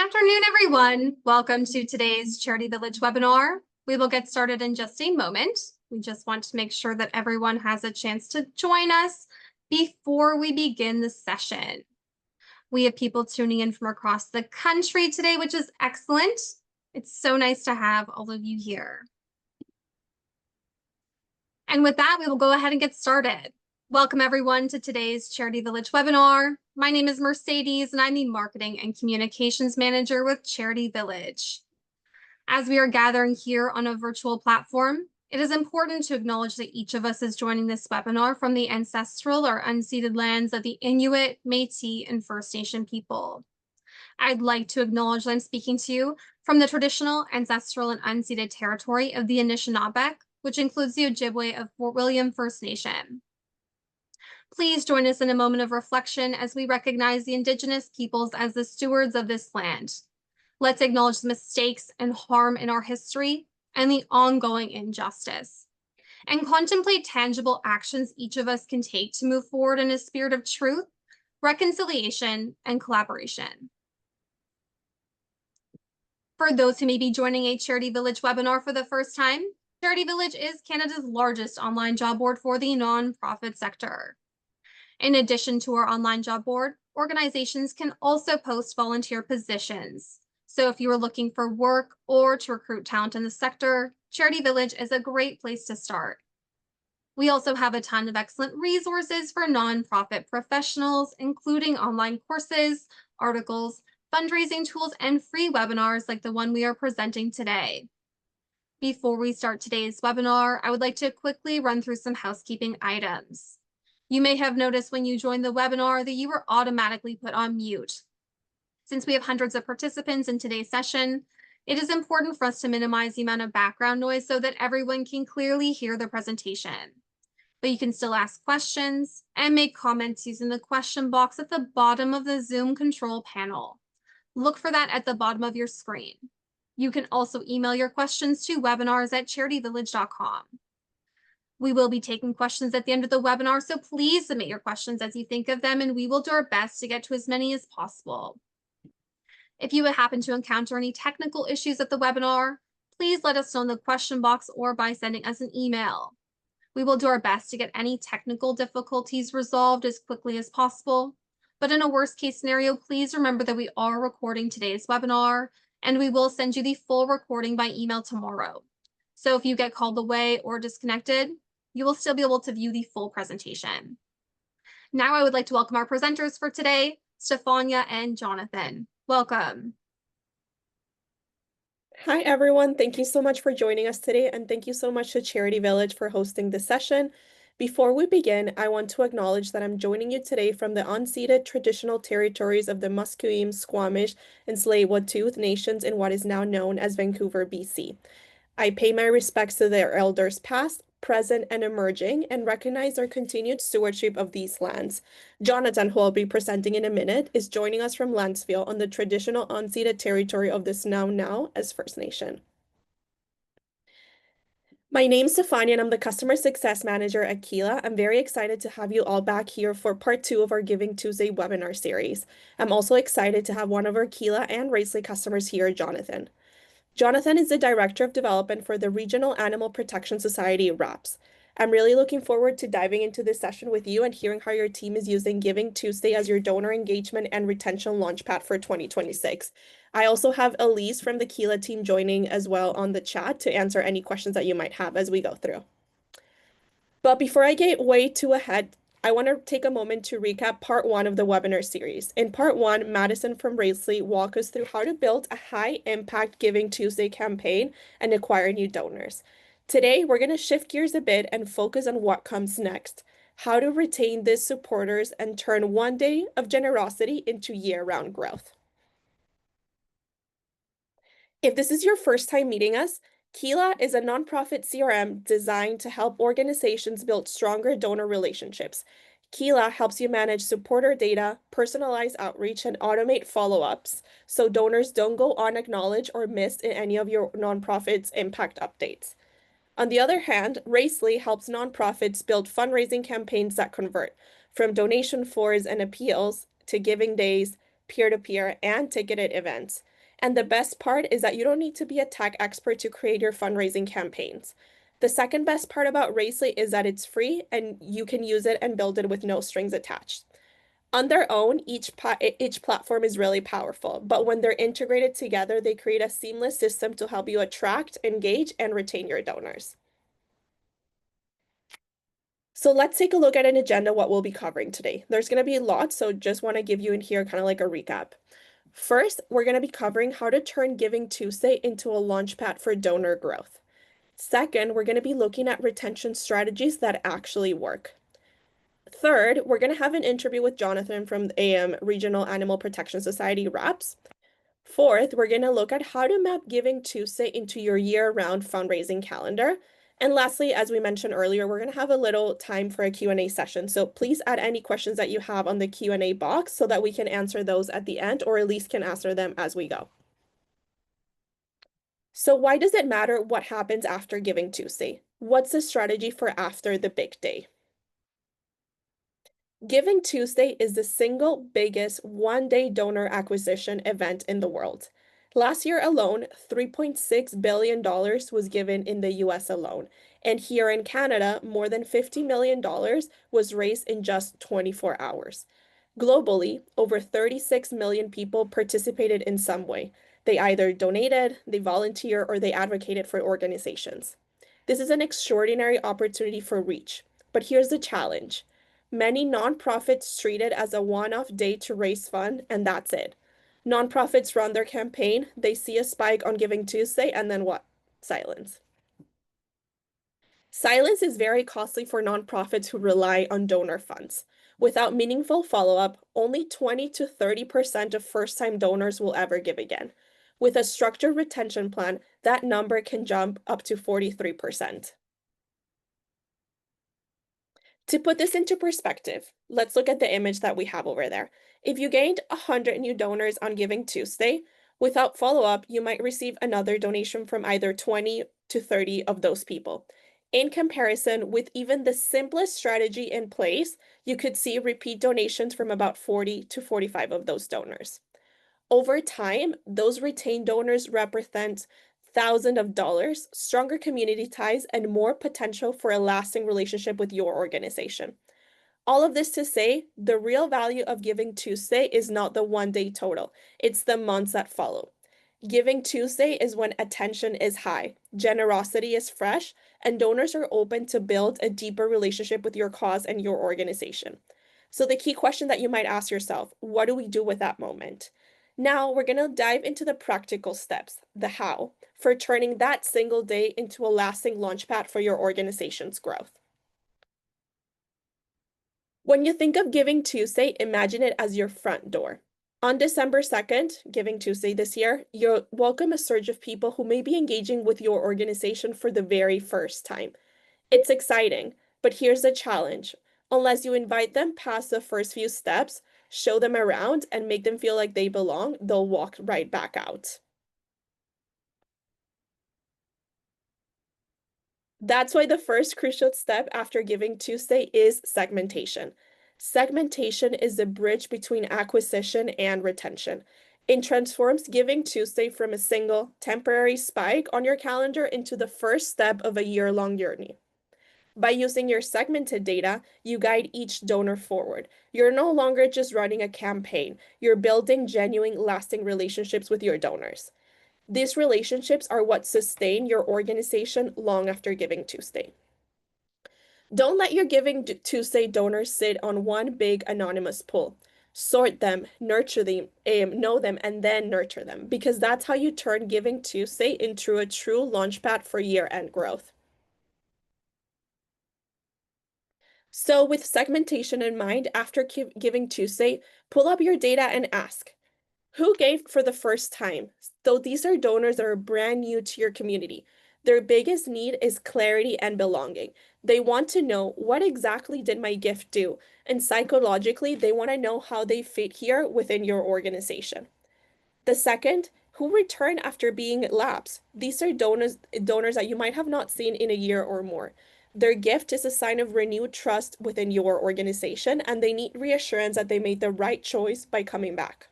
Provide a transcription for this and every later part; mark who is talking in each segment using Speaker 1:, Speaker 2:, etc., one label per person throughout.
Speaker 1: afternoon, everyone. Welcome to today's Charity Village webinar. We will get started in just a moment. We just want to make sure that everyone has a chance to join us before we begin the session. We have people tuning in from across the country today, which is excellent. It's so nice to have all of you here. And with that, we will go ahead and get started. Welcome everyone to today's Charity Village webinar. My name is Mercedes and I'm the Marketing and Communications Manager with Charity Village. As we are gathering here on a virtual platform, it is important to acknowledge that each of us is joining this webinar from the ancestral or unceded lands of the Inuit, Métis, and First Nation people. I'd like to acknowledge that I'm speaking to you from the traditional, ancestral, and unceded territory of the Anishinaabe, which includes the Ojibwe of Fort William First Nation. Please join us in a moment of reflection as we recognize the Indigenous peoples as the stewards of this land. Let's acknowledge the mistakes and harm in our history and the ongoing injustice, and contemplate tangible actions each of us can take to move forward in a spirit of truth, reconciliation, and collaboration. For those who may be joining a Charity Village webinar for the first time, Charity Village is Canada's largest online job board for the nonprofit sector. In addition to our online job board, organizations can also post volunteer positions. So if you are looking for work or to recruit talent in the sector, Charity Village is a great place to start. We also have a ton of excellent resources for nonprofit professionals, including online courses, articles, fundraising tools, and free webinars like the one we are presenting today. Before we start today's webinar, I would like to quickly run through some housekeeping items. You may have noticed when you joined the webinar that you were automatically put on mute. Since we have hundreds of participants in today's session, it is important for us to minimize the amount of background noise so that everyone can clearly hear the presentation. But you can still ask questions and make comments using the question box at the bottom of the Zoom control panel. Look for that at the bottom of your screen. You can also email your questions to webinars@charityvillage.com. We will be taking questions at the end of the webinar, so please submit your questions as you think of them, and we will do our best to get to as many as possible. If you happen to encounter any technical issues at the webinar, please let us know in the question box or by sending us an email. We will do our best to get any technical difficulties resolved as quickly as possible. But in a worst case scenario, please remember that we are recording today's webinar and we will send you the full recording by email tomorrow. So if you get called away or disconnected, you will still be able to view the full presentation. Now I would like to welcome our presenters for today, Stefania and Jonathan. Welcome.
Speaker 2: Hi, everyone. Thank you so much for joining us today, and thank you so much to Charity Village for hosting this session. Before we begin, I want to acknowledge that I'm joining you today from the unceded traditional territories of the Musqueam, Squamish, and Tsleil-Waututh nations in what is now known as Vancouver, BC. I pay my respects to their elders past, present, and emerging, and recognize their continued stewardship of these lands. Jonathan, who I'll be presenting in a minute, is joining us from Landsville on the traditional unceded territory of the Snow as First Nation. My name's Stefania, and I'm the Customer Success Manager at Keela. I'm very excited to have you all back here for part 2 of our Giving Tuesday webinar series. I'm also excited to have one of our Keela and Raisely customers here, Jonathan. Jonathan is the Director of Development for the Regional Animal Protection Society, RAPS. I'm really looking forward to diving into this session with you and hearing how your team is using Giving Tuesday as your donor engagement and retention launchpad for 2026. I also have Elise from the Keela team joining as well on the chat to answer any questions that you might have as we go through. But before I get way too ahead, I want to take a moment to recap part 1 of the webinar series. In part 1, Madison from Raisely walked us through how to build a high-impact Giving Tuesday campaign and acquire new donors. Today, we're going to shift gears a bit and focus on what comes next, how to retain these supporters and turn one day of generosity into year-round growth. If this is your first time meeting us, Keela is a nonprofit CRM designed to help organizations build stronger donor relationships. Keela helps you manage supporter data, personalize outreach, and automate follow-ups so donors don't go unacknowledged or missed in any of your nonprofit's impact updates. On the other hand, Raisely helps nonprofits build fundraising campaigns that convert, from donation floors and appeals to giving days, peer-to-peer, and ticketed events. And the best part is that you don't need to be a tech expert to create your fundraising campaigns. The second best part about Raisely is that it's free and you can use it and build it with no strings attached. On their own, each platform is really powerful, but when they're integrated together, they create a seamless system to help you attract, engage, and retain your donors. So let's take a look at an agenda, what we'll be covering today. There's going to be lots, so just want to give you in here kind of like a recap. First, we're going to be covering how to turn Giving Tuesday into a launchpad for donor growth. Second, we're going to be looking at retention strategies that actually work. Third, we're going to have an interview with Jonathan from the AM Regional Animal Protection Society RAPS. Fourth, we're going to look at how to map Giving Tuesday into your year-round fundraising calendar. And lastly, as we mentioned earlier, we're going to have a little time for a Q&A session. So please add any questions that you have on the Q&A box so that we can answer those at the end, or at least can answer them as we go. So why does it matter what happens after Giving Tuesday? What's the strategy for after the big day? Giving Tuesday is the single biggest one-day donor acquisition event in the world. Last year alone, $3.6 billion was given in the US alone. And here in Canada, more than $50 million was raised in just 24 hours. Globally, over 36 million people participated in some way. They either donated, they volunteer, or they advocated for organizations. This is an extraordinary opportunity for reach. But here's the challenge. Many nonprofits treat it as a one-off day to raise funds, and that's it. Nonprofits run their campaign, they see a spike on Giving Tuesday, and then what? Silence. Silence is very costly for nonprofits who rely on donor funds. Without meaningful follow-up, only 20 to 30% of first-time donors will ever give again. With a structured retention plan, that number can jump up to 43%. To put this into perspective, let's look at the image that we have over there. If you gained 100 new donors on Giving Tuesday, without follow-up, you might receive another donation from either 20 to 30 of those people. In comparison, with even the simplest strategy in place, you could see repeat donations from about 40 to 45 of those donors. Over time, those retained donors represent thousands of dollars, stronger community ties, and more potential for a lasting relationship with your organization. All of this to say, the real value of Giving Tuesday is not the one-day total, it's the months that follow. Giving Tuesday is when attention is high, generosity is fresh, and donors are open to build a deeper relationship with your cause and your organization. So the key question that you might ask yourself, what do we do with that moment? Now we're going to dive into the practical steps, the how, for turning that single day into a lasting launchpad for your organization's growth. When you think of Giving Tuesday, imagine it as your front door. On December 2nd, Giving Tuesday this year, you'll welcome a surge of people who may be engaging with your organization for the very first time. It's exciting, but here's the challenge. Unless you invite them past the first few steps, show them around, and make them feel like they belong, they'll walk right back out. That's why the first crucial step after Giving Tuesday is segmentation. Segmentation is the bridge between acquisition and retention. It transforms Giving Tuesday from a single temporary spike on your calendar into the first step of a year-long journey. By using your segmented data, you guide each donor forward. You're no longer just running a campaign, you're building genuine, lasting relationships with your donors. These relationships are what sustain your organization long after Giving Tuesday. Don't let your Giving Tuesday donors sit on one big anonymous pool. Sort them, nurture them, know them, and then nurture them, because that's how you turn Giving Tuesday into a true launchpad for year-end growth. So with segmentation in mind, after Giving Tuesday, pull up your data and ask, who gave for the first time? So these are donors that are brand new to your community. Their biggest need is clarity and belonging. They want to know, what exactly did my gift do? And psychologically, they want to know how they fit here within your organization. The second, who return after being lapsed. These are donors that you might have not seen in a year or more. Their gift is a sign of renewed trust within your organization, and they need reassurance that they made the right choice by coming back.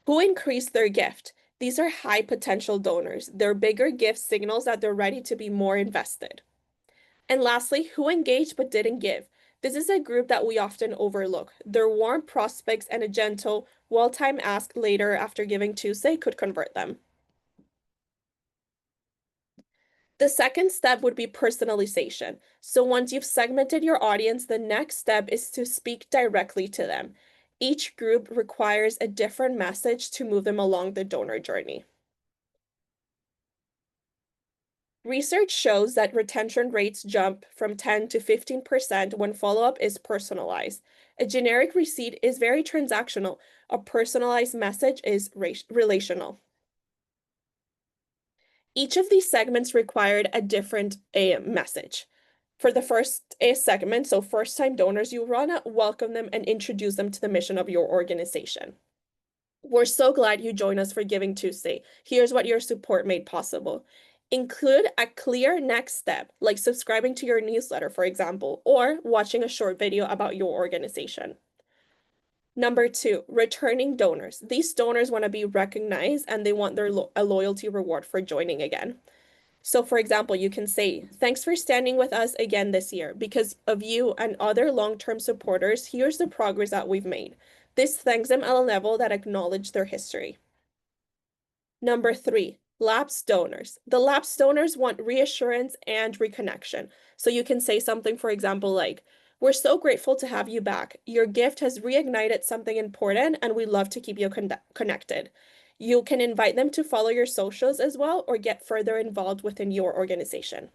Speaker 2: Who increased their gift? These are high potential donors. Their bigger gift signals that they're ready to be more invested. And lastly, who engaged but didn't give? This is a group that we often overlook. Their warm prospects and a gentle, well-timed ask later after Giving Tuesday could convert them. The second step would be personalization. So once you've segmented your audience, the next step is to speak directly to them. Each group requires a different message to move them along the donor journey. Research shows that retention rates jump from 10 to 15% when follow-up is personalized. A generic receipt is very transactional. A personalized message is relational. Each of these segments required a different message. For the first segment, so first-time donors, you want to welcome them and introduce them to the mission of your organization. We're so glad you joined us for Giving Tuesday. Here's what your support made possible. Include a clear next step, like subscribing to your newsletter, for example, or watching a short video about your organization. Number 2, returning donors. These donors want to be recognized and they want a loyalty reward for joining again. So, for example, you can say, thanks for standing with us again this year. Because of you and other long-term supporters, here's the progress that we've made. This thanks them at a level that acknowledges their history. Number 3, lapsed donors. The lapsed donors want reassurance and reconnection. So you can say something, for example, like, we're so grateful to have you back. Your gift has reignited something important, and we love to keep you connected. You can invite them to follow your socials as well or get further involved within your organization.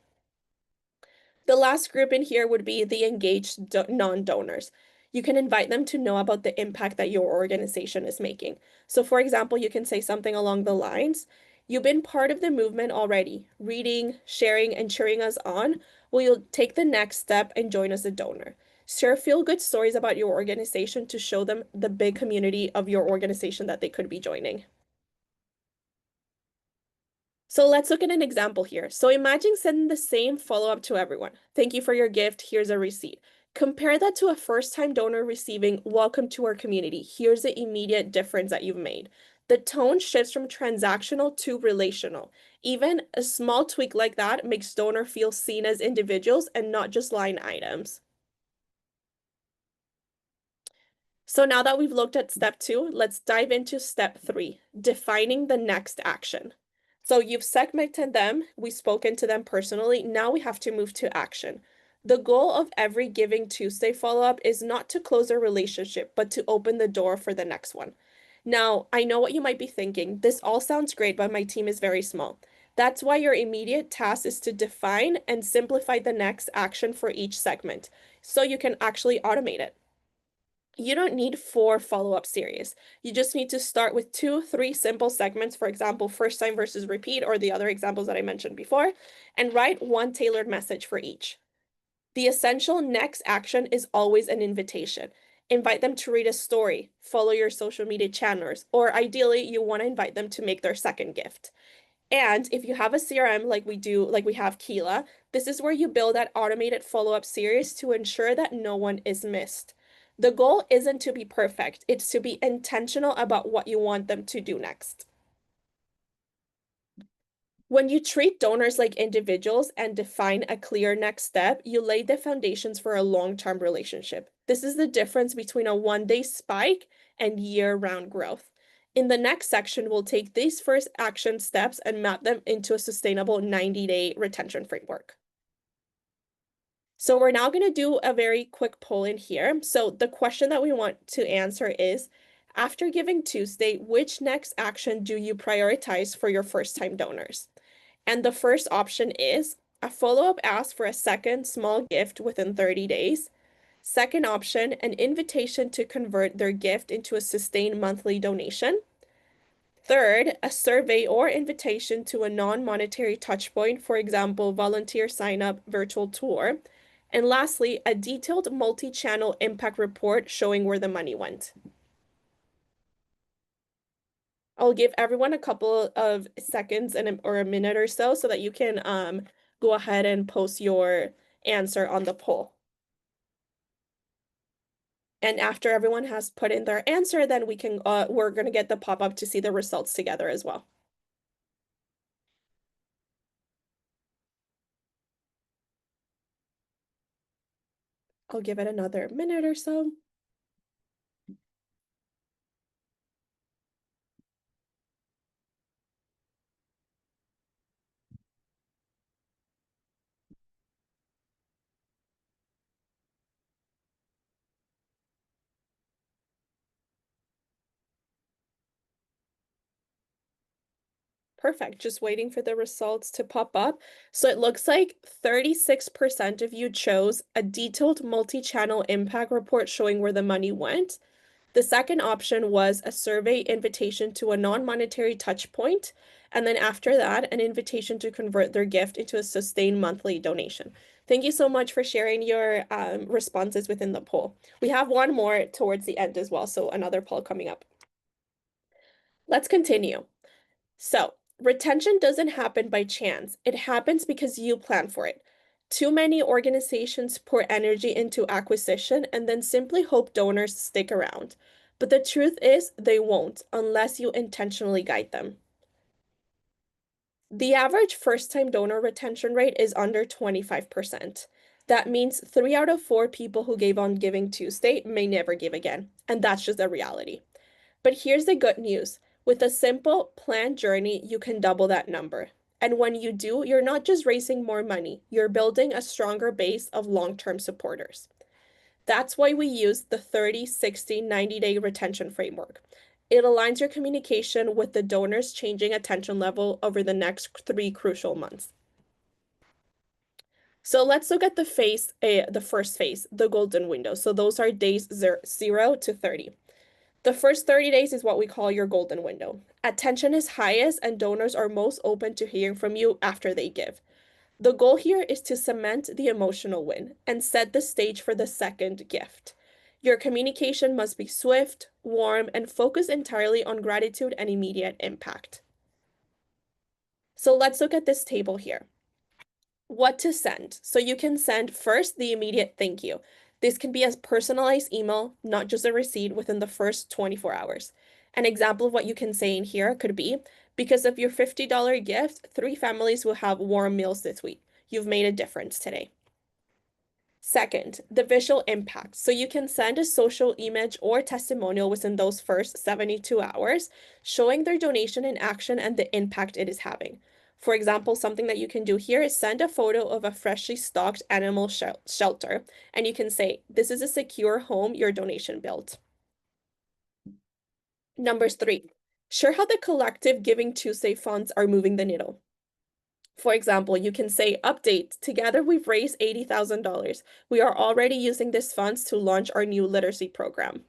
Speaker 2: The last group in here would be the engaged non-donors. You can invite them to know about the impact that your organization is making. So, for example, you can say something along the lines, you've been part of the movement already, reading, sharing, and cheering us on. Will you take the next step and join as a donor? Share feel-good stories about your organization to show them the big community of your organization that they could be joining. So let's look at an example here. So imagine sending the same follow-up to everyone. Thank you for your gift. Here's a receipt. Compare that to a first-time donor receiving, welcome to our community. Here's the immediate difference that you've made. The tone shifts from transactional to relational. Even a small tweak like that makes donor feel seen as individuals and not just line items. So now that we've looked at step 2, let's dive into step 3, defining the next action. So you've segmented them, we've spoken to them personally, now we have to move to action. The goal of every Giving Tuesday follow-up is not to close a relationship, but to open the door for the next one. Now, I know what you might be thinking. This all sounds great, but my team is very small. That's why your immediate task is to define and simplify the next action for each segment, so you can actually automate it. You don't need 4 follow-up series. You just need to start with 2, 3 simple segments, for example, first time versus repeat, or the other examples that I mentioned before, and write one tailored message for each. The essential next action is always an invitation. Invite them to read a story, follow your social media channels, or ideally, you want to invite them to make their second gift. And if you have a CRM like we have Keela, this is where you build that automated follow-up series to ensure that no one is missed. The goal isn't to be perfect, it's to be intentional about what you want them to do next. When you treat donors like individuals and define a clear next step, you lay the foundations for a long-term relationship. This is the difference between a one-day spike and year-round growth. In the next section, we'll take these first action steps and map them into a sustainable 90-day retention framework. So we're now going to do a very quick poll in here. So the question that we want to answer is, after Giving Tuesday, which next action do you prioritize for your first-time donors? And the first option is a follow-up ask for a second small gift within 30 days. Second option, an invitation to convert their gift into a sustained monthly donation. Third, a survey or invitation to a non-monetary touchpoint, for example, volunteer sign-up, virtual tour. And lastly, a detailed multi-channel impact report showing where the money went. I'll give everyone a couple of seconds or a minute or so that you can go ahead and post your answer on the poll. And after everyone has put in their answer, then we're gonna get the pop-up to see the results together as well. I'll give it another minute or so. Perfect. Just waiting for the results to pop up. So it looks like 36% of you chose a detailed multi-channel impact report showing where the money went. The second option was a survey invitation to a non-monetary touch point. And then after that, an invitation to convert their gift into a sustained monthly donation. Thank you so much for sharing your responses within the poll. We have one more towards the end as well, so another poll coming up. Let's continue. So, retention doesn't happen by chance. It happens because you plan for it. Too many organizations pour energy into acquisition and then simply hope donors stick around. But the truth is, they won't unless you intentionally guide them. The average first-time donor retention rate is under 25%. That means 3 out of 4 people who gave on Giving Tuesday may never give again. And that's just a reality. But here's the good news. With a simple planned journey, you can double that number. And when you do, you're not just raising more money, you're building a stronger base of long-term supporters. That's why we use the 30, 60, 90-day retention framework. It aligns your communication with the donor's changing attention level over the next 3 crucial months. So let's look at the first phase, the golden window. So those are days 0 to 30. The first 30 days is what we call your golden window. Attention is highest and donors are most open to hearing from you after they give. The goal here is to cement the emotional win and set the stage for the second gift. Your communication must be swift, warm, and focus entirely on gratitude and immediate impact. So let's look at this table here. What to send. So you can send first the immediate thank you. This can be a personalized email, not just a receipt within the first 24 hours. An example of what you can say in here could be, because of your $50 gift, 3 families will have warm meals this week. You've made a difference today. Second, the visual impact. So you can send a social image or testimonial within those first 72 hours, showing their donation in action and the impact it is having. For example, something that you can do here is send a photo of a freshly stocked animal shelter, and you can say, this is a secure home your donation built. Number 3, share how the collective Giving Tuesday funds are moving the needle. For example, you can say, update, together we've raised $80,000. We are already using these funds to launch our new literacy program.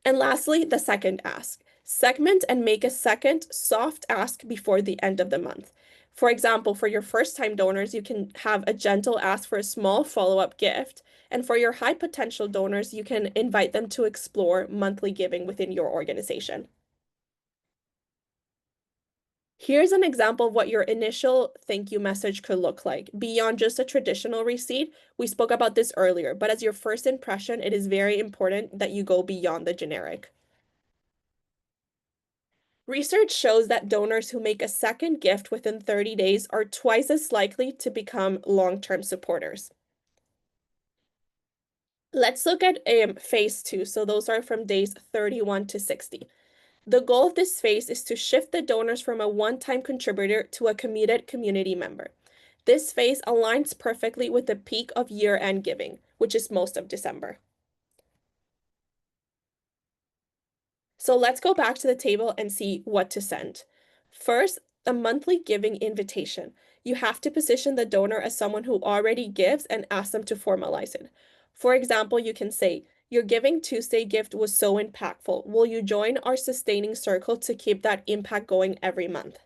Speaker 2: And lastly, the second ask. Segment and make a second soft ask before the end of the month. For example, for your first-time donors, you can have a gentle ask for a small follow-up gift. And for your high potential donors, you can invite them to explore monthly giving within your organization. Here's an example of what your initial thank you message could look like. Beyond just a traditional receipt, we spoke about this earlier, but as your first impression, it is very important that you go beyond the generic. Research shows that donors who make a second gift within 30 days are twice as likely to become long-term supporters. Let's look at phase 2. So those are from days 31 to 60. The goal of this phase is to shift the donors from a one-time contributor to a committed community member. This phase aligns perfectly with the peak of year-end giving, which is most of December. So let's go back to the table and see what to send. First, a monthly giving invitation. You have to position the donor as someone who already gives and ask them to formalize it. For example, you can say, your Giving Tuesday gift was so impactful. Will you join our sustaining circle to keep that impact going every month?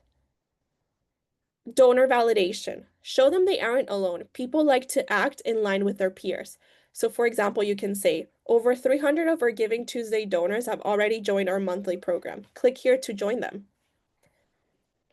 Speaker 2: Donor validation. Show them they aren't alone. People like to act in line with their peers. So, for example, you can say, over 300 of our Giving Tuesday donors have already joined our monthly program. Click here to join them.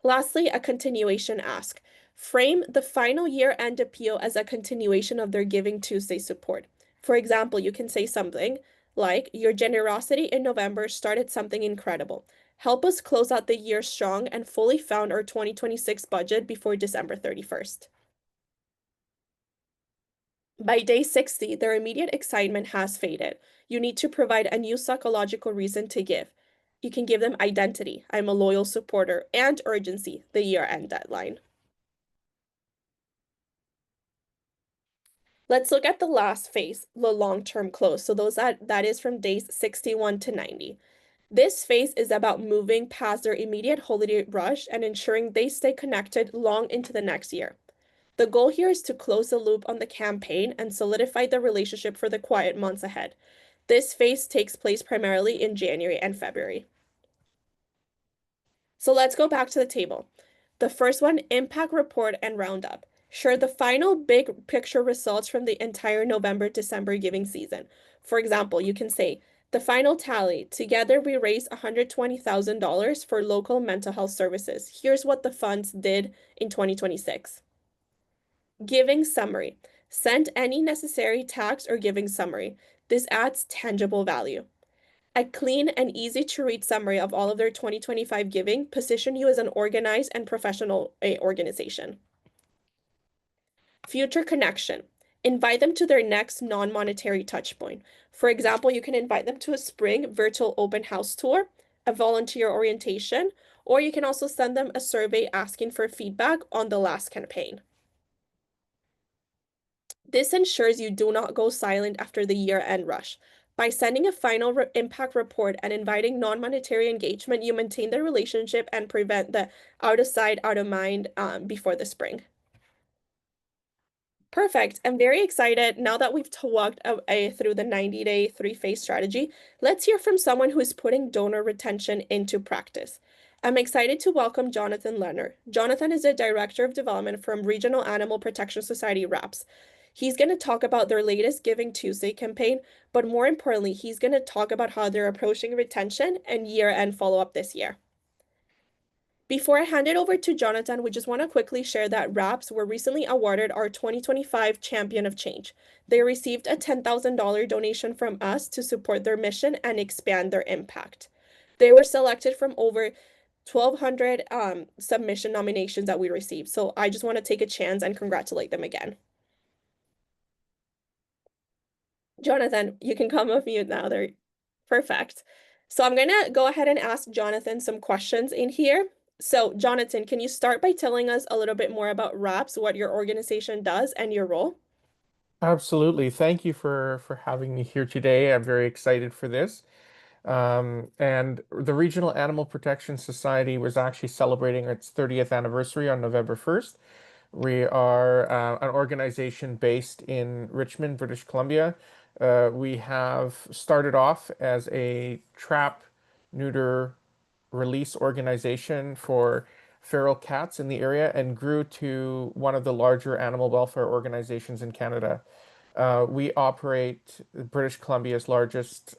Speaker 2: Lastly, a continuation ask. Frame the final year-end appeal as a continuation of their Giving Tuesday support. For example, you can say something like, your generosity in November started something incredible. Help us close out the year strong and fully fund our 2026 budget before December 31st. By day 60, their immediate excitement has faded. You need to provide a new psychological reason to give. You can give them identity, I'm a loyal supporter, and urgency, the year-end deadline. Let's look at the last phase, the long-term close. So that is from days 61 to 90. This phase is about moving past their immediate holiday rush and ensuring they stay connected long into the next year. The goal here is to close the loop on the campaign and solidify the relationship for the quiet months ahead. This phase takes place primarily in January and February. So let's go back to the table. The first one, impact report and roundup. Share the final big picture results from the entire November-December giving season. For example, you can say, the final tally, together we raised $120,000 for local mental health services. Here's what the funds did in 2026. Giving summary. Send any necessary tax or giving summary. This adds tangible value. A clean and easy to read summary of all of their 2025 giving position you as an organized and professional organization. Future connection. Invite them to their next non-monetary touchpoint. For example, you can invite them to a spring virtual open house tour, a volunteer orientation, or you can also send them a survey asking for feedback on the last campaign. This ensures you do not go silent after the year-end rush. By sending a final impact report and inviting non-monetary engagement, you maintain the relationship and prevent the out of sight, out of mind before the spring. Perfect. I'm very excited now that we've walked through the 90-day three-phase strategy. Let's hear from someone who is putting donor retention into practice. I'm excited to welcome Jonathan Lerner. Jonathan is the Director of Development from Regional Animal Protection Society RAPS. He's going to talk about their latest Giving Tuesday campaign, but more importantly, he's going to talk about how they're approaching retention and year-end follow-up this year. Before I hand it over to Jonathan, we just want to quickly share that RAPS were recently awarded our 2025 Champion of Change. They received a $10,000 donation from us to support their mission and expand their impact. They were selected from over 1,200 submission nominations that we received. So I just want to take a chance and congratulate them again. Jonathan, you can come off mute now. They're perfect. So I'm going to go ahead and ask Jonathan some questions in here. So, Jonathan, can you start by telling us a little bit more about RAPS, what your organization does, and your role?
Speaker 3: Absolutely. Thank you for having me here today. I'm very excited for this. And the Regional Animal Protection Society was actually celebrating its 30th anniversary on November 1st. We are an organization based in Richmond, British Columbia. We have started off as a trap, neuter, release organization for feral cats in the area and grew to one of the larger animal welfare organizations in Canada. We operate British Columbia's largest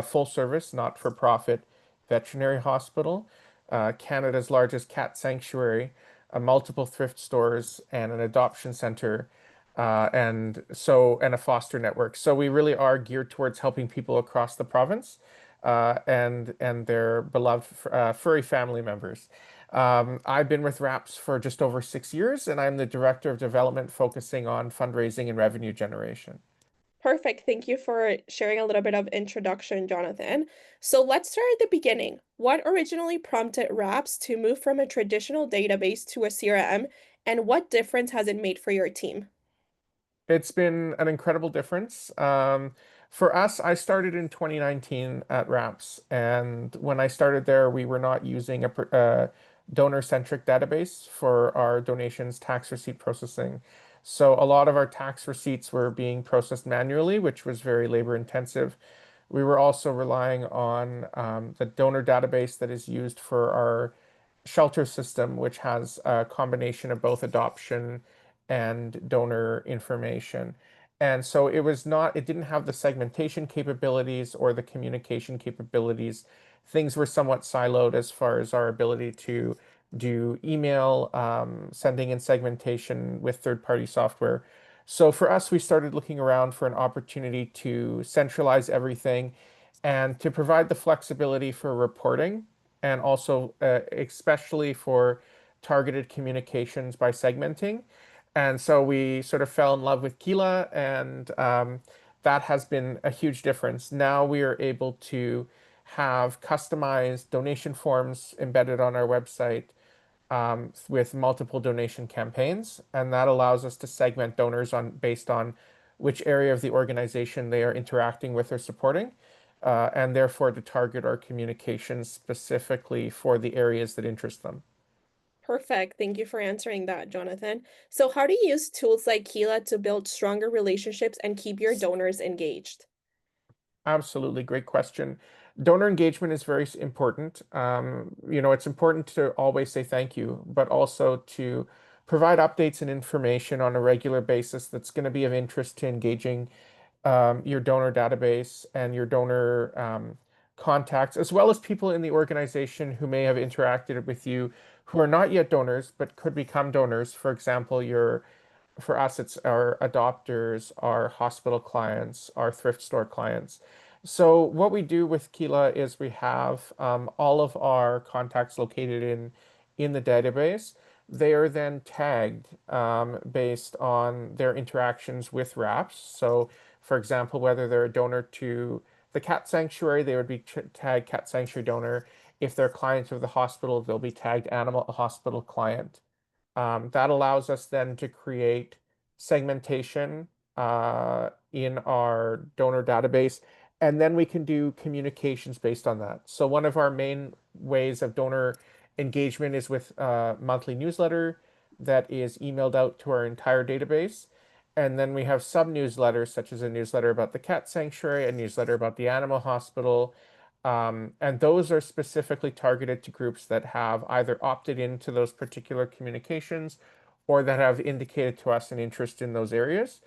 Speaker 3: full service, not for profit veterinary hospital, Canada's largest cat sanctuary, multiple thrift stores, and an adoption center. And a foster network. So we really are geared towards helping people across the province and their beloved furry family members. I've been with RAPS for just over 6 years, and I'm the Director of Development focusing on fundraising and revenue generation.
Speaker 2: Perfect. Thank you for sharing a little bit of introduction, Jonathan. So let's start at the beginning. What originally prompted RAPS to move from a traditional database to a CRM, and what difference has it made for your team?
Speaker 3: It's been an incredible difference. For us, I started in 2019 at RAPS, and when I started there, we were not using a donor-centric database for our donations tax receipt processing. So a lot of our tax receipts were being processed manually, which was very labor intensive. We were also relying on the donor database that is used for our shelter system, which has a combination of both adoption and donor information. And so it didn't have the segmentation capabilities or the communication capabilities. Things were somewhat siloed as far as our ability to do email, sending and segmentation with third-party software. So for us, we started looking around for an opportunity to centralize everything and to provide the flexibility for reporting and also especially for targeted communications by segmenting. And so we sort of fell in love with Keela, and that has been a huge difference. Now we are able to have customized donation forms embedded on our website with multiple donation campaigns, and that allows us to segment donors on based on which area of the organization they are interacting with or supporting, and therefore to target our communications specifically for the areas that interest them.
Speaker 2: Perfect. Thank you for answering that, Jonathan. So, how do you use tools like Keela to build stronger relationships and keep your donors engaged?
Speaker 3: Absolutely, great question. Donor engagement is very important. It's important to always say thank you, but also to provide updates and information on a regular basis that's going to be of interest to engaging your donor database and your donor contacts, as well as people in the organization who may have interacted with you who are not yet donors but could become donors. For example, for us, it's our adopters, our hospital clients, our thrift store clients. So what we do with Keela is we have all of our contacts located in the database. They are then tagged based on their interactions with RAPs. So, for example, whether they're a donor to the cat sanctuary, they would be tagged cat sanctuary donor. If they're clients of the hospital, they'll be tagged animal hospital client. That allows us then to create segmentation in our donor database, and then we can do communications based on that. So one of our main ways of donor engagement is with a monthly newsletter that is emailed out to our entire database. And then we have sub newsletters, such as a newsletter about the cat sanctuary, a newsletter about the animal hospital, and those are specifically targeted to groups that have either opted into those particular communications or that have indicated to us an interest in those areas.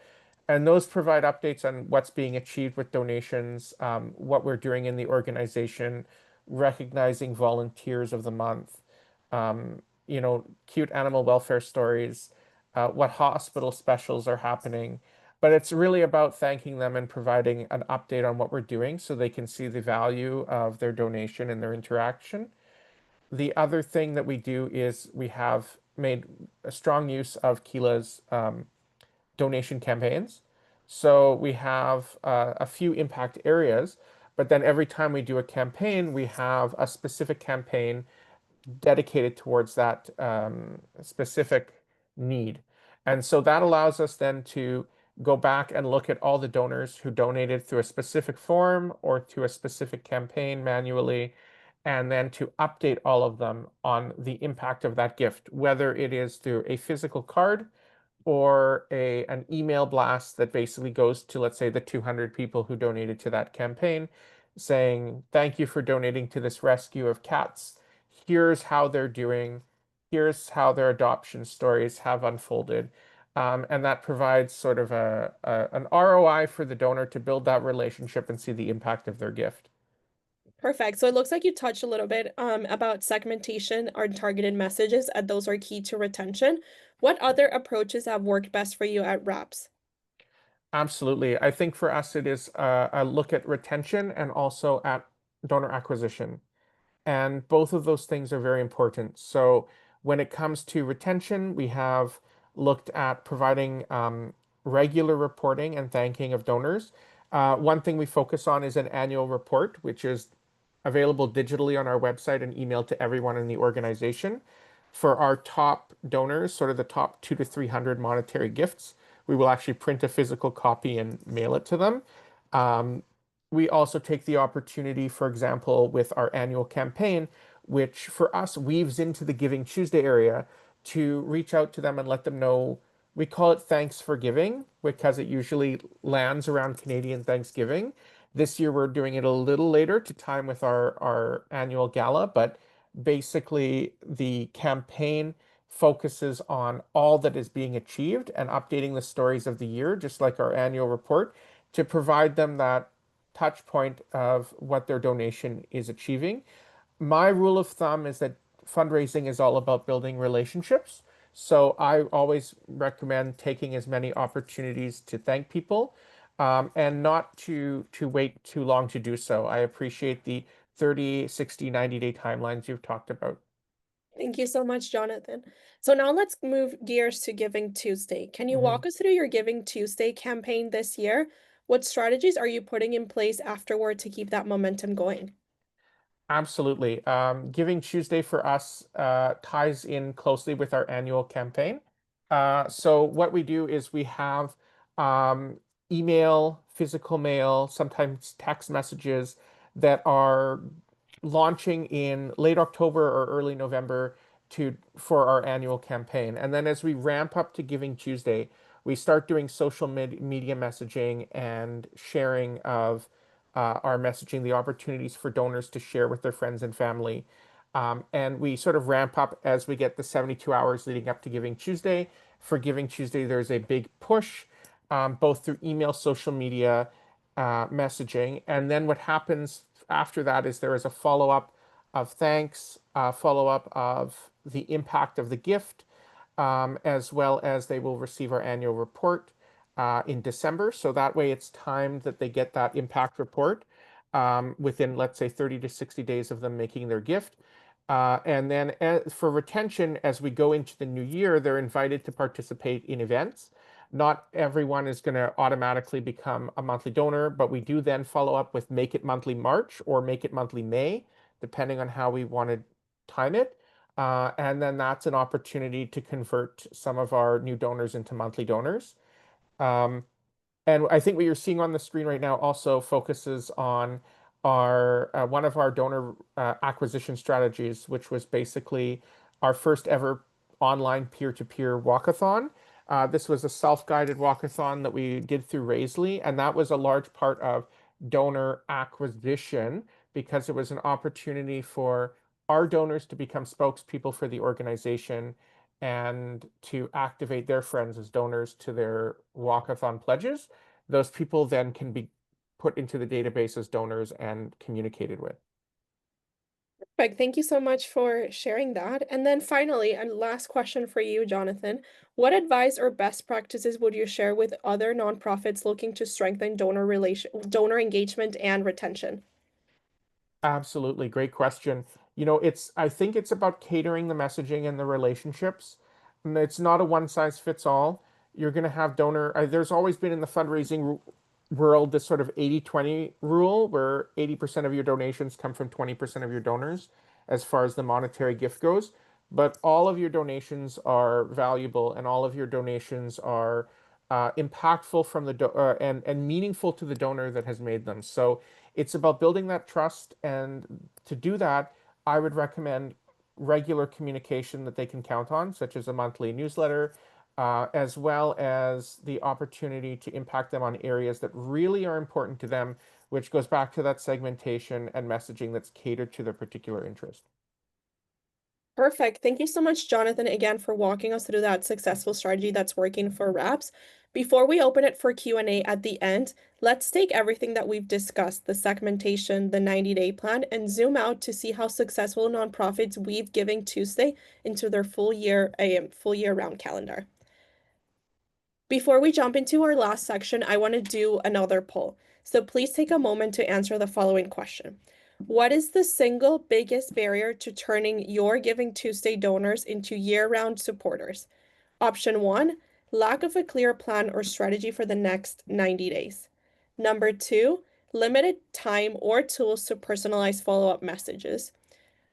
Speaker 3: And those provide updates on what's being achieved with donations, what we're doing in the organization, recognizing volunteers of the month, cute animal welfare stories, what hospital specials are happening. But it's really about thanking them and providing an update on what we're doing so they can see the value of their donation and their interaction. The other thing that we do is we have made a strong use of Keela's donation campaigns. So we have a few impact areas, but then every time we do a campaign, we have a specific campaign dedicated towards that specific need. And so that allows us then to go back and look at all the donors who donated through a specific form or to a specific campaign manually, and then to update all of them on the impact of that gift, whether it is through a physical card or an email blast that basically goes to, let's say, the 200 people who donated to that campaign, saying, thank you for donating to this rescue of cats. Here's how they're doing. Here's how their adoption stories have unfolded. And that provides sort of an ROI for the donor to build that relationship and see the impact of their gift.
Speaker 2: Perfect. So it looks like you touched a little bit about segmentation or targeted messages, and those are key to retention. What other approaches have worked best for you at RAPS?
Speaker 3: Absolutely. I think for us, it is a look at retention and also at donor acquisition. And both of those things are very important. So when it comes to retention, we have looked at providing regular reporting and thanking of donors. One thing we focus on is an annual report, which is available digitally on our website and emailed to everyone in the organization. For our top donors, sort of the top 200 to 300 monetary gifts, we will actually print a physical copy and mail it to them. Um, we also take the opportunity, for example, with our annual campaign, which for us weaves into the Giving Tuesday area, to reach out to them and let them know. We call it Thanks for Giving because it usually lands around Canadian Thanksgiving. This year we're doing it a little later to time with our annual gala, but basically the campaign focuses on all that is being achieved and updating the stories of the year, just like our annual report, to provide them that touch point of what their donation is achieving. My rule of thumb is that fundraising is all about building relationships. So I always recommend taking as many opportunities to thank people, and not to wait too long to do so. I appreciate the 30, 60, 90-day timelines you've talked about.
Speaker 2: Thank you so much, Jonathan. So now let's move gears to Giving Tuesday. Can you
Speaker 3: Mhm.
Speaker 2: walk us through your Giving Tuesday campaign this year? What strategies are you putting in place afterward to keep that momentum going?
Speaker 3: Absolutely. Giving Tuesday for us ties in closely with our annual campaign. So what we do is we have um, email, physical mail, sometimes text messages that are launching in late October or early November for our annual campaign. And then as we ramp up to Giving Tuesday, we start doing social media messaging and sharing of our messaging, the opportunities for donors to share with their friends and family. And we sort of ramp up as we get the 72 hours leading up to Giving Tuesday. For Giving Tuesday, there's a big push, both through email, social media, messaging. And then what happens after that is there is a follow up of thanks, follow up of the impact of the gift, as well as they will receive our annual report in December. So that way it's timed that they get that impact report within, let's say, 30 to 60 days of them making their gift. And then for retention, as we go into the new year, they're invited to participate in events. Not everyone is going to automatically become a monthly donor, but we do then follow up with Make It Monthly March or Make It Monthly May, depending on how we want to time it. And then that's an opportunity to convert some of our new donors into monthly donors. Um, and I think what you're seeing on the screen right now also focuses on our one of our donor acquisition strategies, which was basically our first ever online peer-to-peer walkathon. This was a self-guided walkathon that we did through Raisely, and that was a large part of donor acquisition because it was an opportunity for our donors to become spokespeople for the organization and to activate their friends as donors to their walkathon pledges. Those people then can be put into the database as donors and communicated with.
Speaker 2: Perfect. Thank you so much for sharing that. And then finally, a last question for you, Jonathan. What advice or best practices would you share with other nonprofits looking to strengthen donor engagement and retention?
Speaker 3: Absolutely. Great question. I think it's about catering the messaging and the relationships. And it's not a one size fits all. You're going to have there's always been in the fundraising world this sort of 80-20 rule where 80% of your donations come from 20% of your donors as far as the monetary gift goes. But all of your donations are valuable and all of your donations are impactful from and meaningful to the donor that has made them. So it's about building that trust. And to do that, I would recommend regular communication that they can count on, such as a monthly newsletter, as well as the opportunity to impact them on areas that really are important to them, which goes back to that segmentation and messaging that's catered to their particular interest.
Speaker 2: Perfect. Thank you so much, Jonathan, again for walking us through that successful strategy that's working for reps. Before we open it for Q&A at the end, let's take everything that we've discussed, the segmentation, the 90-day plan, and zoom out to see how successful nonprofits weave Giving Tuesday into their full year round calendar. Before we jump into our last section, I want to do another poll. So please take a moment to answer the following question. What is the single biggest barrier to turning your Giving Tuesday donors into year-round supporters? Option 1, lack of a clear plan or strategy for the next 90 days. Number 2, limited time or tools to personalize follow-up messages.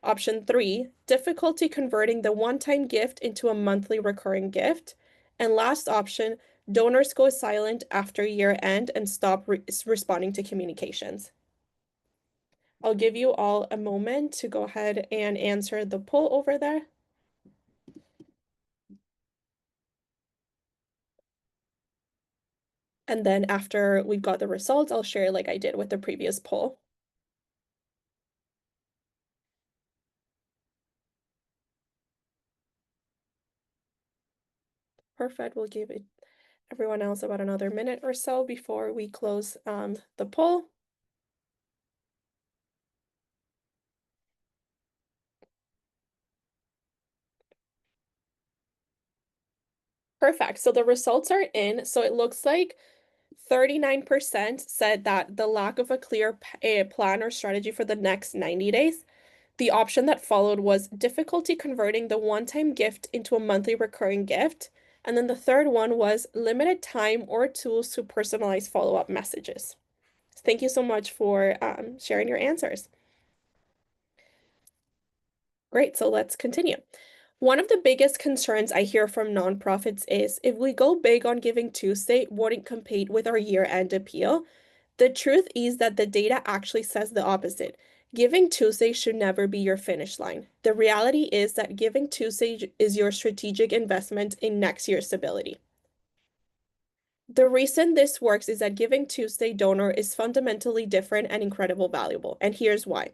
Speaker 2: Option 3, difficulty converting the one-time gift into a monthly recurring gift. And last option, donors go silent after year end and stop responding to communications. I'll give you all a moment to go ahead and answer the poll over there. And then after we've got the results, I'll share like I did with the previous poll. Perfect. We'll give everyone else about another minute or so before we close the poll. Perfect. So the results are in. So it looks like 39% said that the lack of a clear plan or strategy for the next 90 days. The option that followed was difficulty converting the one-time gift into a monthly recurring gift. And then the third one was limited time or tools to personalize follow-up messages. Thank you so much for sharing your answers. Great, so let's continue. One of the biggest concerns I hear from nonprofits is if we go big on Giving Tuesday, wouldn't compete with our year-end appeal. The truth is that the data actually says the opposite. Giving Tuesday should never be your finish line. The reality is that Giving Tuesday is your strategic investment in next year's stability. The reason this works is that Giving Tuesday donor is fundamentally different and incredibly valuable, and here's why.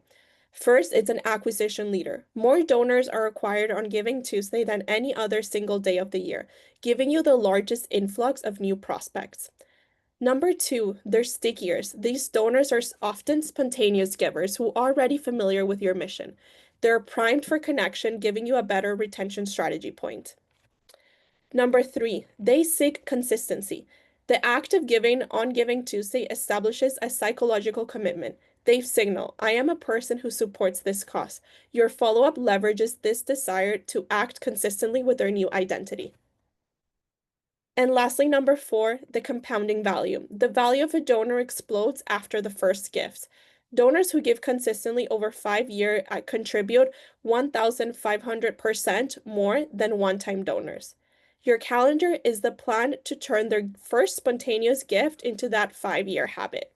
Speaker 2: First, it's an acquisition leader. More donors are acquired on Giving Tuesday than any other single day of the year, giving you the largest influx of new prospects. Number two, they're stickier. These donors are often spontaneous givers who are already familiar with your mission. They're primed for connection, giving you a better retention strategy point. Number three, they seek consistency. The act of giving on Giving Tuesday establishes a psychological commitment. They signal, I am a person who supports this cause. Your follow-up leverages this desire to act consistently with their new identity. And lastly, number four, the compounding value. The value of a donor explodes after the first gift. Donors who give consistently over 5 years contribute 1,500% more than one-time donors. Your calendar is the plan to turn their first spontaneous gift into that 5-year habit.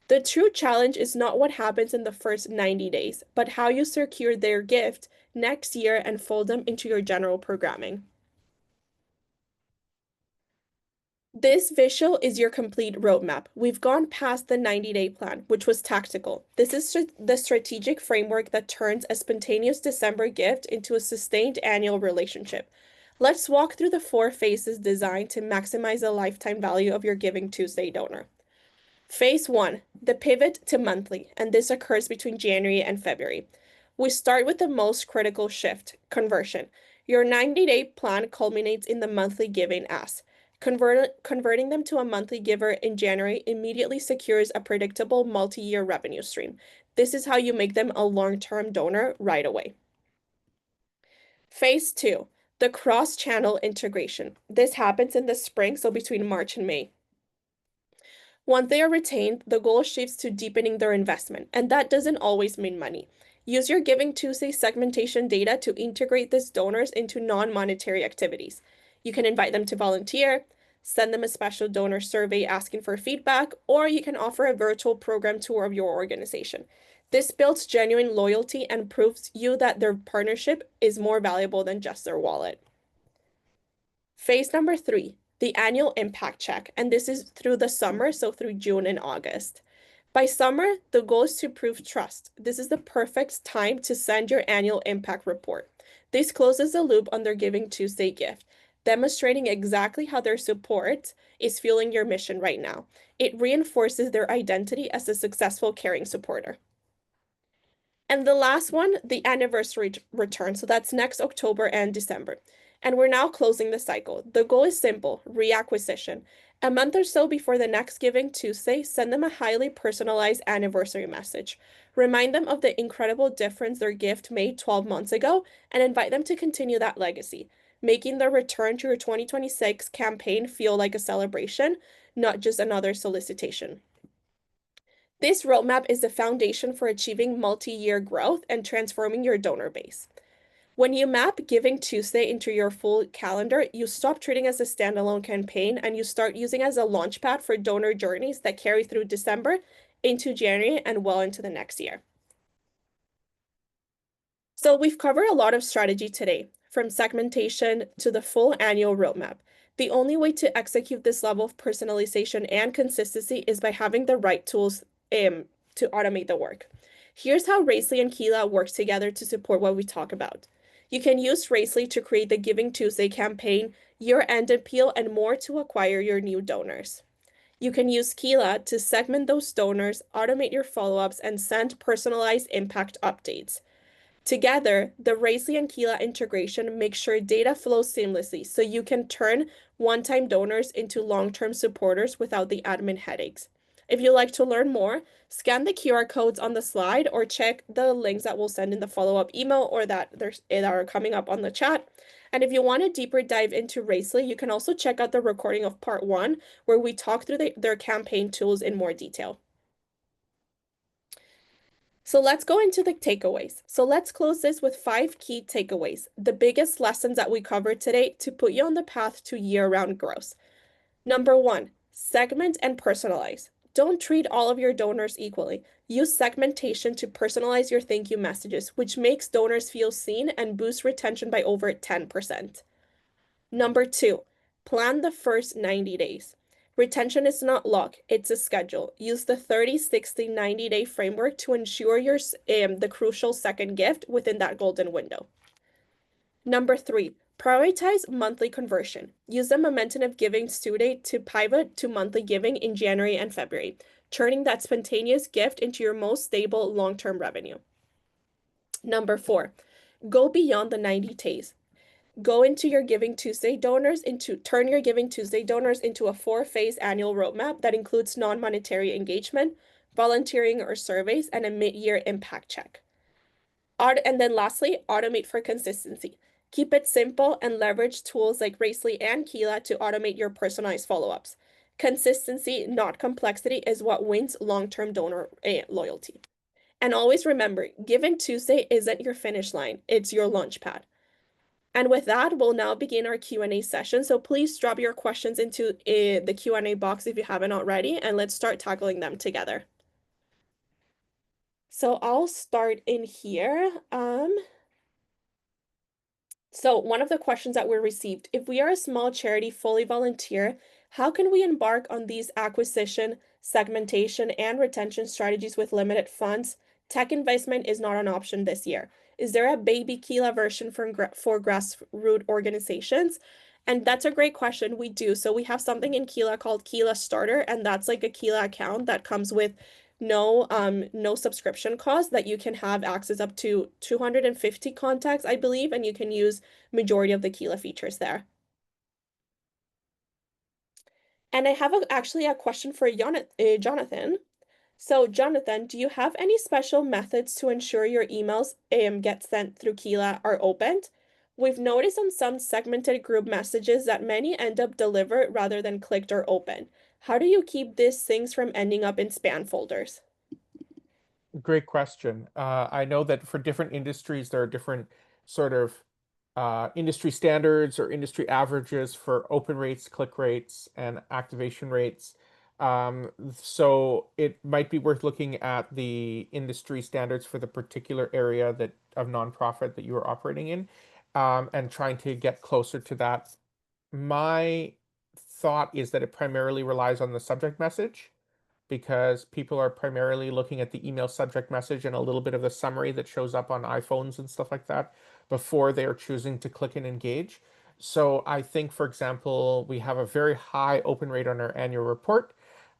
Speaker 2: The true challenge is not what happens in the first 90 days, but how you secure their gift next year and fold them into your general programming. This visual is your complete roadmap. We've gone past the 90-day plan, which was tactical. This is the strategic framework that turns a spontaneous December gift into a sustained annual relationship. Let's walk through the 4 phases designed to maximize the lifetime value of your Giving Tuesday donor. Phase 1, the pivot to monthly, and this occurs between January and February. We start with the most critical shift, conversion. Your 90-day plan culminates in the monthly giving ask. Converting them to a monthly giver in January immediately secures a predictable multi-year revenue stream. This is how you make them a long-term donor right away. Phase 2, the cross-channel integration. This happens in the spring, so between March and May. Once they are retained, the goal shifts to deepening their investment, and that doesn't always mean money. Use your Giving Tuesday segmentation data to integrate these donors into non-monetary activities. You can invite them to volunteer, send them a special donor survey asking for feedback, or you can offer a virtual program tour of your organization. This builds genuine loyalty and proves you that their partnership is more valuable than just their wallet. Phase number 3, the annual impact check, and this is through the summer, so through June and August. By summer, the goal is to prove trust. This is the perfect time to send your annual impact report. This closes the loop on their Giving Tuesday gift, demonstrating exactly how their support is fueling your mission right now. It reinforces their identity as a successful caring supporter. And the last one, the anniversary return. So that's next October and December. And we're now closing the cycle. The goal is simple, reacquisition. A month or so before the next Giving Tuesday, send them a highly personalized anniversary message. Remind them of the incredible difference their gift made 12 months ago and invite them to continue that legacy, making their return to your 2026 campaign feel like a celebration, not just another solicitation. This roadmap is the foundation for achieving multi-year growth and transforming your donor base. When you map Giving Tuesday into your full calendar, you stop treating it as a standalone campaign and you start using it as a launchpad for donor journeys that carry through December into January and well into the next year. So we've covered a lot of strategy today, from segmentation to the full annual roadmap. The only way to execute this level of personalization and consistency is by having the right tools to automate the work. Here's how Raisely and Keela work together to support what we talk about. You can use Raisely to create the Giving Tuesday campaign, year-end appeal, and more to acquire your new donors. You can use Keela to segment those donors, automate your follow-ups, and send personalized impact updates. Together, the Raisely and Keela integration makes sure data flows seamlessly so you can turn one-time donors into long-term supporters without the admin headaches. If you'd like to learn more, scan the QR codes on the slide or check the links that we'll send in the follow-up email or that are coming up on the chat. And if you want a deeper dive into Raisely, you can also check out the recording of part 1 where we talk through their campaign tools in more detail. So let's go into the takeaways. So let's close this with 5 key takeaways, the biggest lessons that we covered today to put you on the path to year-round growth. Number 1, segment and personalize. Don't treat all of your donors equally. Use segmentation to personalize your thank you messages, which makes donors feel seen and boosts retention by over 10%. Number 2, plan the first 90 days. Retention is not luck, it's a schedule. Use the 30, 60, 90-day framework to ensure the crucial second gift within that golden window. Number 3, prioritize monthly conversion. Use the momentum of GivingTuesday to pivot to monthly giving in January and February, turning that spontaneous gift into your most stable long-term revenue. Number 4, go beyond the 90 days. Turn your GivingTuesday donors into a 4-phase annual roadmap that includes non-monetary engagement, volunteering or surveys, and a mid-year impact check. And then lastly, automate for consistency. Keep it simple and leverage tools like Raisely and Keela to automate your personalized follow-ups. Consistency, not complexity, is what wins long-term donor loyalty. And always remember, GivingTuesday isn't your finish line, it's your launch pad. And with that, we'll now begin our Q&A session. So please drop your questions into the Q&A box if you haven't already, and let's start tackling them together. So I'll start in here. So one of the questions that were received, if we are a small charity fully volunteer, how can we embark on these acquisition, segmentation, and retention strategies with limited funds? Tech investment is not an option this year. Is there a baby Keela version for grassroots organizations? And that's a great question. We do. So we have something in Keela called Keela Starter, and that's like a Keela account that comes with no subscription cost, that you can have access up to 250 contacts, I believe, and you can use majority of the Keela features there. And I have actually a question for Jonathan. So Jonathan, do you have any special methods to ensure your emails get sent through Keela are opened? We've noticed on some segmented group messages that many end up delivered rather than clicked or opened. How do you keep these things from ending up in spam folders?
Speaker 3: Great question. I know that for different industries, there are different sort of industry standards or industry averages for open rates, click rates, and activation rates. So it might be worth looking at the industry standards for the particular area of nonprofit that you are operating in, and trying to get closer to that. My thought is that it primarily relies on the subject message, because people are primarily looking at the email subject message and a little bit of the summary that shows up on iPhones and stuff like that before they are choosing to click and engage. So I think, for example, we have a very high open rate on our annual report,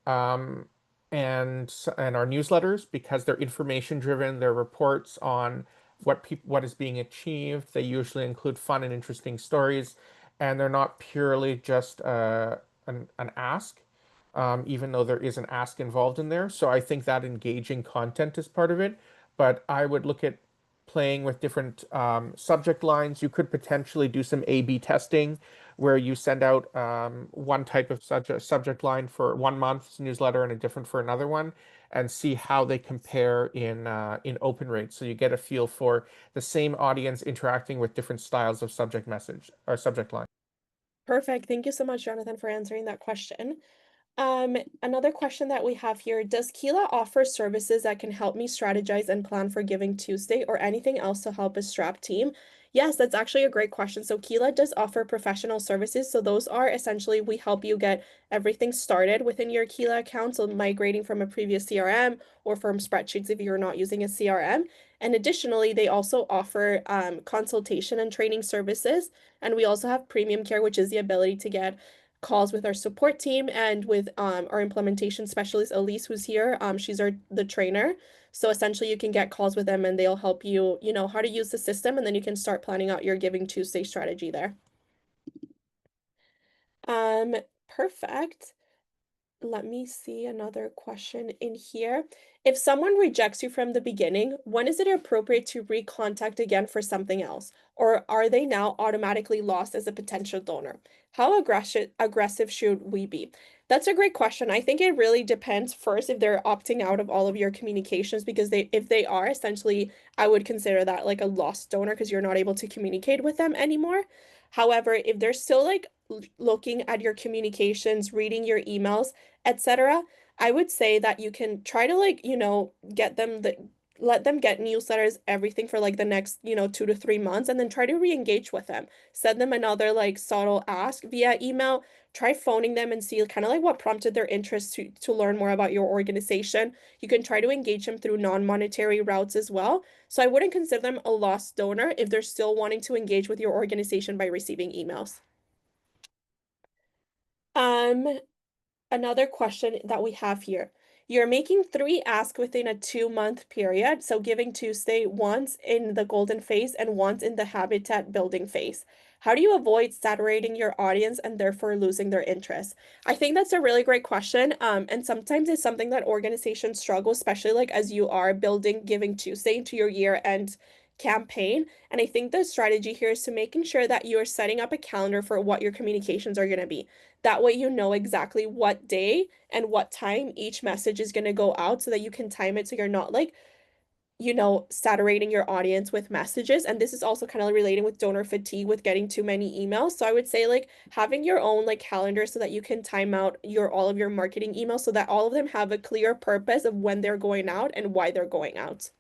Speaker 3: um, and our newsletters, because they're information driven. They're reports on what is being achieved. They usually include fun and interesting stories, and they're not purely just an ask, even though there is an ask involved in there. So I think that engaging content is part of it. But I would look at playing with different subject lines. You could potentially do some A/B testing where you send out one type of subject line for 1 month's newsletter and a different for another one, and see how they compare in open rates. So you get a feel for the same audience interacting with different styles of subject message or subject line.
Speaker 2: Perfect. Thank you so much, Jonathan, for answering that question. Another question that we have here, does Keela offer services that can help me strategize and plan for GivingTuesday or anything else to help a strap team? Yes, that's actually a great question. So Keela does offer professional services. So those are essentially, we help you get everything started within your Keela account. So migrating from a previous CRM or from spreadsheets if you're not using a CRM. And additionally, they also offer consultation and training services. And we also have premium care, which is the ability to get calls with our support team and with our implementation specialist, Elise, who's here. She's the trainer. So essentially you can get calls with them and they'll help you, how to use the system, and then you can start planning out your Giving Tuesday strategy there. Um, Perfect. Let me see another question in here. If someone rejects you from the beginning, when is it appropriate to recontact again for something else? Or are they now automatically lost as a potential donor? How aggressive should we be? That's a great question. I think it really depends first if they're opting out of all of your communications, because if they are, essentially, I would consider that like a lost donor because you're not able to communicate with them anymore. However, if they're still like looking at your communications, reading your emails, etc., I would say that you can try to like, get them let them get newsletters, everything for like the next, 2 to 3 months, and then try to re-engage with them. Send them another like subtle ask via email. Try phoning them and see kind of like what prompted their interest to learn more about your organization. You can try to engage them through non-monetary routes as well. So I wouldn't consider them a lost donor if they're still wanting to engage with your organization by receiving emails. Um, Another question that we have here. You're making 3 asks within a 2-month period, so Giving Tuesday once in the golden phase and once in the habitat building phase. How do you avoid saturating your audience and therefore losing their interest? I think that's a really great question. And sometimes it's something that organizations struggle, especially like as you are building Giving Tuesday into your year-end campaign. And I think the strategy here is to making sure that you're setting up a calendar for what your communications are going to be. That way you know exactly what day and what time each message is going to go out so that you can time it so you're not like, saturating your audience with messages. And this is also kind of relating with donor fatigue with getting too many emails. So I would say like having your own like calendar so that you can time out all of your marketing emails so that all of them have a clear purpose of when they're going out and why they're going out.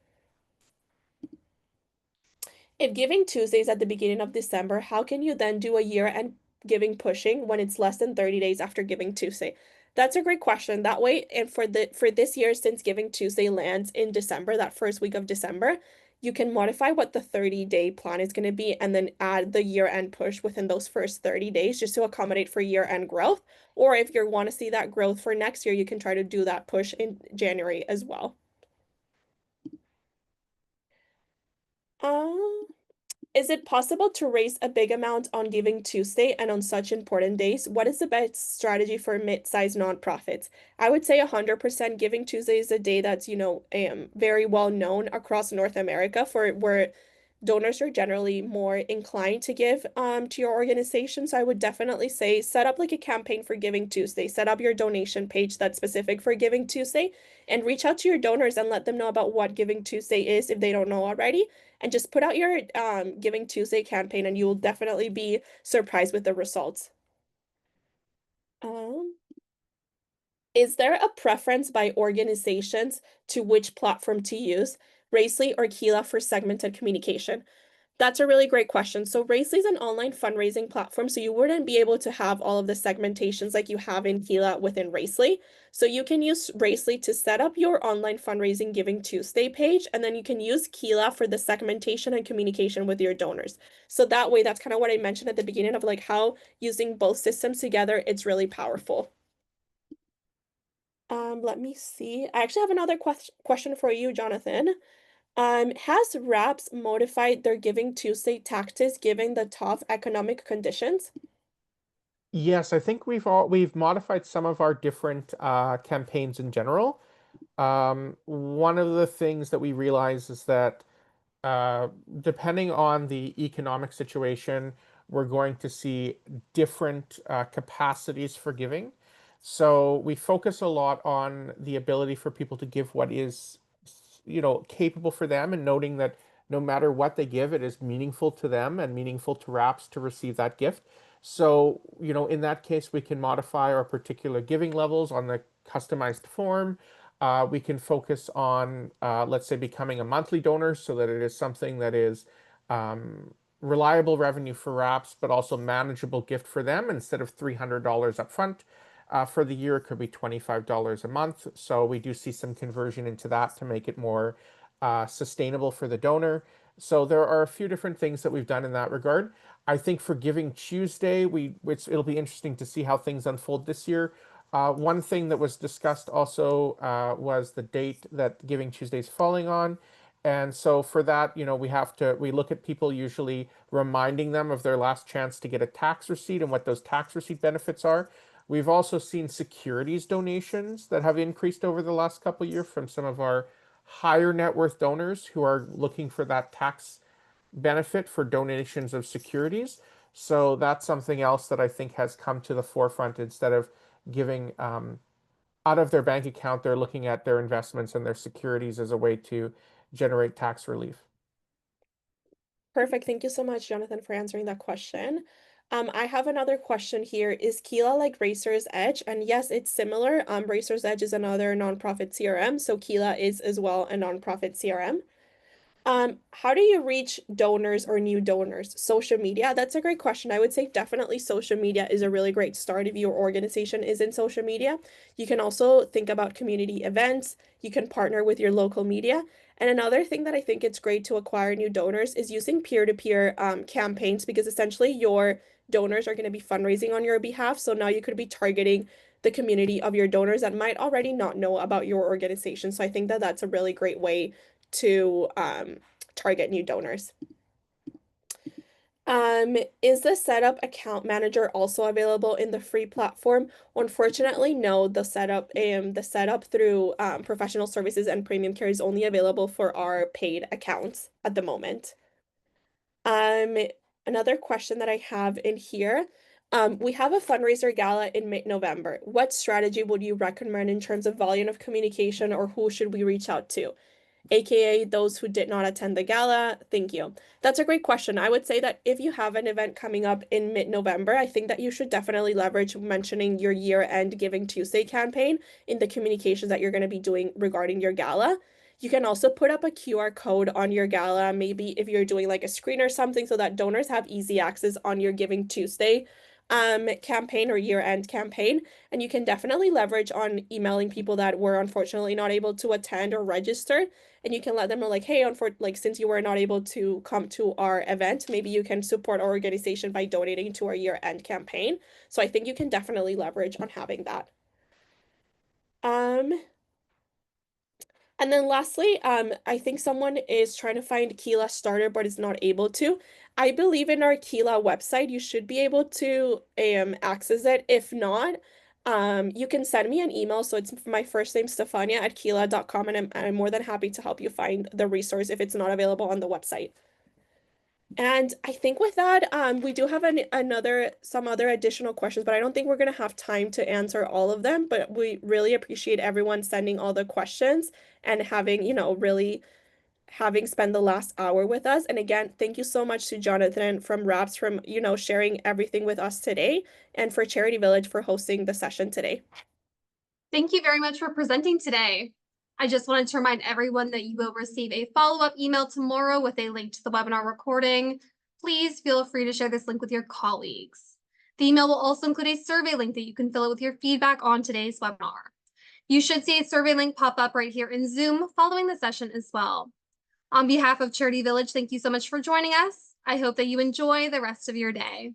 Speaker 2: If Giving Tuesdays at the beginning of December, how can you then do a year-end giving pushing when it's less than 30 days after Giving Tuesday? That's a great question. That way, and for this year, since Giving Tuesday lands in December, that first week of December, you can modify what the 30-day plan is going to be and then add the year-end push within those first 30 days just to accommodate for year-end growth. Or if you want to see that growth for next year, you can try to do that push in January as well. Um, Is it possible to raise a big amount on Giving Tuesday and on such important days? What is the best strategy for mid-sized nonprofits? I would say 100% Giving Tuesday is a day that's, very well known across North America for where donors are generally more inclined to give to your organization. So I would definitely say set up like a campaign for Giving Tuesday, set up your donation page that's specific for Giving Tuesday, and reach out to your donors and let them know about what Giving Tuesday is if they don't know already. And just put out your Giving Tuesday campaign, and you will definitely be surprised with the results. Um, is there a preference by organizations to which platform to use, Raisely or Keela for segmented communication? That's a really great question. So Raisely is an online fundraising platform, so you wouldn't be able to have all of the segmentations like you have in Keela within Raisely. So you can use Raisely to set up your online fundraising Giving Tuesday page, and then you can use Keela for the segmentation and communication with your donors. So that way, that's kind of what I mentioned at the beginning of like how using both systems together, it's really powerful. Let me see. I actually have another question for you, Jonathan. Has RAPS modified their Giving Tuesday tactics given the tough economic conditions?
Speaker 3: Yes, I think we've modified some of our different campaigns in general. One of the things that we realize is that uh, depending on the economic situation, we're going to see different capacities for giving. So we focus a lot on the ability for people to give what is, capable for them, and noting that no matter what they give, it is meaningful to them and meaningful to RAPs to receive that gift. So, in that case, we can modify our particular giving levels on the customized form. We can focus on, let's say, becoming a monthly donor so that it is something that is reliable revenue for RAPs, but also manageable gift for them. Instead of $300 up front for the year, it could be $25 a month. So we do see some conversion into that to make it more sustainable for the donor. So there are a few different things that we've done in that regard. I think for Giving Tuesday, it'll be interesting to see how things unfold this year. One thing that was discussed also was the date that Giving Tuesday is falling on. And so for that, we look at people usually reminding them of their last chance to get a tax receipt and what those tax receipt benefits are. We've also seen securities donations that have increased over the last couple of years from some of our higher net worth donors who are looking for that tax benefit for donations of securities. So that's something else that I think has come to the forefront. Instead of giving out of their bank account, they're looking at their investments and their securities as a way to generate tax relief.
Speaker 2: Perfect. Thank you so much, Jonathan, for answering that question. I have another question here. Is Keela like Racer's Edge? And yes, it's similar. Racer's Edge is another nonprofit CRM, so Keela is as well a nonprofit CRM. How do you reach donors or new donors? Social media? That's a great question. I would say definitely social media is a really great start if your organization is in social media. You can also think about community events. You can partner with your local media. And another thing that I think it's great to acquire new donors is using peer-to-peer campaigns, because essentially your donors are going to be fundraising on your behalf. So now you could be targeting the community of your donors that might already not know about your organization. So I think that that's a really great way to target new donors. Is the setup account manager also available in the free platform? Unfortunately, no. The setup through professional services and premium care is only available for our paid accounts at the moment. Another question that I have in here. We have a fundraiser gala in mid-November. What strategy would you recommend in terms of volume of communication, or who should we reach out to? AKA those who did not attend the gala. Thank you. That's a great question. I would say that if you have an event coming up in mid-November, I think that you should definitely leverage mentioning your year-end Giving Tuesday campaign in the communications that you're going to be doing regarding your gala. You can also put up a QR code on your gala, maybe if you're doing like a screen or something, so that donors have easy access on your Giving Tuesday campaign or year-end campaign. And you can definitely leverage on emailing people that were unfortunately not able to attend or register, and you can let them know like, hey, since you were not able to come to our event, maybe you can support our organization by donating to our year-end campaign. So I think you can definitely leverage on having that. And then lastly, I think someone is trying to find Keela Starter but is not able to. I believe in our Keela website, you should be able to access it. If not, you can send me an email. So it's my first name, Stefania at Keela.com, and I'm more than happy to help you find the resource if it's not available on the website. And I think with that, we do have some other additional questions, but I don't think we're gonna have time to answer all of them. But we really appreciate everyone sending all the questions and having, really having spent the last hour with us. And again, thank you so much to Jonathan from RAPS from, sharing everything with us today, and for Charity Village for hosting the session today.
Speaker 1: Thank you very much for presenting today. I just wanted to remind everyone that you will receive a follow-up email tomorrow with a link to the webinar recording. Please feel free to share this link with your colleagues. The email will also include a survey link that you can fill out with your feedback on today's webinar. You should see a survey link pop up right here in Zoom following the session as well. On behalf of Charity Village, thank you so much for joining us. I hope that you enjoy the rest of your day.